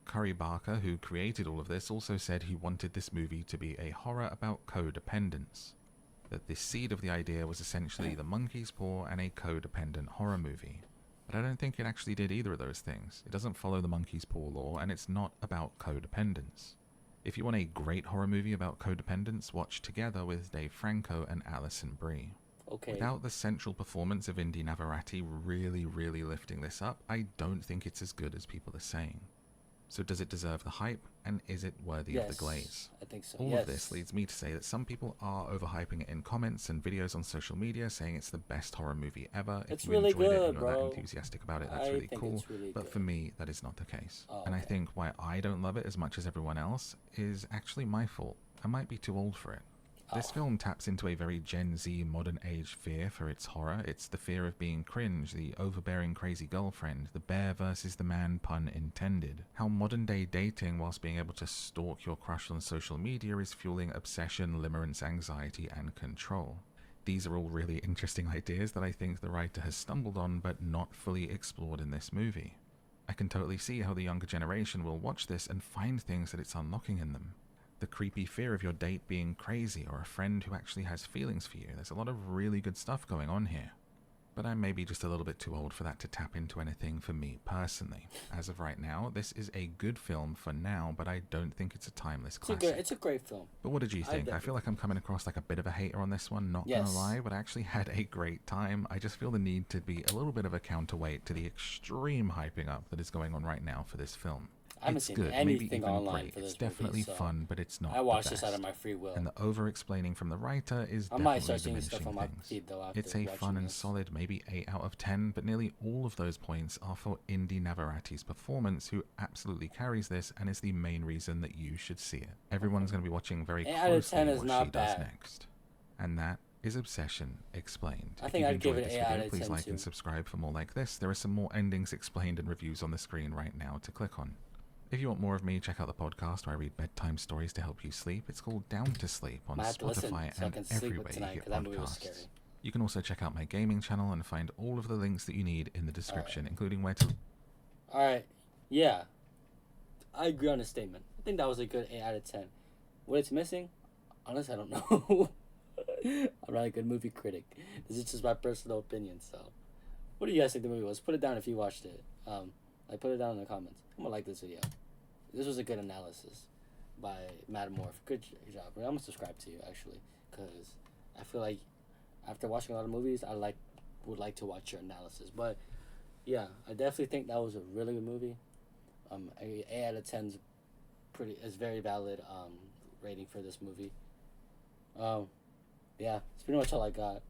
Curry Barker, who created all of this, also said he wanted this movie to be a horror about codependence. That the seed of the idea was essentially the monkey's paw and a codependent horror movie. But I don't think it actually did either of those things. It doesn't follow the monkey's paw law, and it's not about codependence. If you want a great horror movie about codependence, watch Together with Dave Franco and Alison Brie. Okay. Without the central performance of Indy Navarrete really lifting this up, I don't think it's as good as people are saying. So does it deserve the hype, and is it worthy of the glaze? I think so. All of this leads me to say that some people are overhyping it in comments and videos on social media, saying it's the best horror movie ever. It's If you really enjoyed it good, and you're bro. that enthusiastic about it, that's I really think cool. it's really But good. for me, that is not the case. Oh, and I okay. think why I don't love it as much as everyone else is actually my fault. I might be too old for it. This film taps into a very Gen Z modern age fear for its horror. It's the fear of being cringe, the overbearing crazy girlfriend, the bear versus the man pun intended. How modern day dating whilst being able to stalk your crush on social media is fueling obsession, limerence, anxiety and control. These are all really interesting ideas that I think the writer has stumbled on but not fully explored in this movie. I can totally see how the younger generation will watch this and find things that it's unlocking in them. The creepy fear of your date being crazy or a friend who actually has feelings for you. There's a lot of really good stuff going on here. But I'm maybe just a little bit too old for that to tap into anything for me personally. As of right now, this is a good film for now, but I don't think it's a timeless classic. It's a great film. But what did you think? I feel like I'm coming across like a bit of a hater on this one, not gonna lie, but I actually had a great time. I just feel the need to be a little bit of a counterweight to the extreme hyping up that is going on right now for this film. I haven't It's seen good, anything maybe even online great. for this It's definitely movie, so fun, but it's not I watched the this out of best. my free will. And the over-explaining from the writer is I might definitely start seeing diminishing stuff on my things. feed, though, after It's a fun watching and this. solid, maybe 8 out of 10, but nearly all of those points are for Indy Navarrete's performance, who absolutely carries this and is the main reason that you should see it. Everyone's going to be watching very 8 out of 10 closely is what not she does bad. next. And that is Obsession Explained. I think if I'd you give enjoyed it this 8 out video, of please 10 like too. and subscribe for more like this. There are some more endings explained and reviews on the screen right now to click on. If you want more of me, check out the podcast where I read bedtime stories to help you sleep. It's called Down to Sleep on I have to listen Spotify so I and can sleep everywhere with you tonight, get 'cause that movie was podcasts. scary. You can also check out my gaming channel and find all of the links that you need in the description, including where to... Alright, yeah. I agree on the statement. I think that was a good 8 out of 10. What it's missing? Honestly, I don't know. I'm not a good movie critic. This is just my personal opinion, so... What do you guys think the movie was? Put it down if you watched it. Put it down in the comments. I'm gonna like this video. This was a good analysis by Matamorph. Good job. I'm gonna subscribe to you, actually, because I feel like after watching a lot of movies, I like would like to watch your analysis. But yeah, I definitely think that was a really good movie. 8 out of 10 is very valid rating for this movie. Yeah, it's pretty much all I got.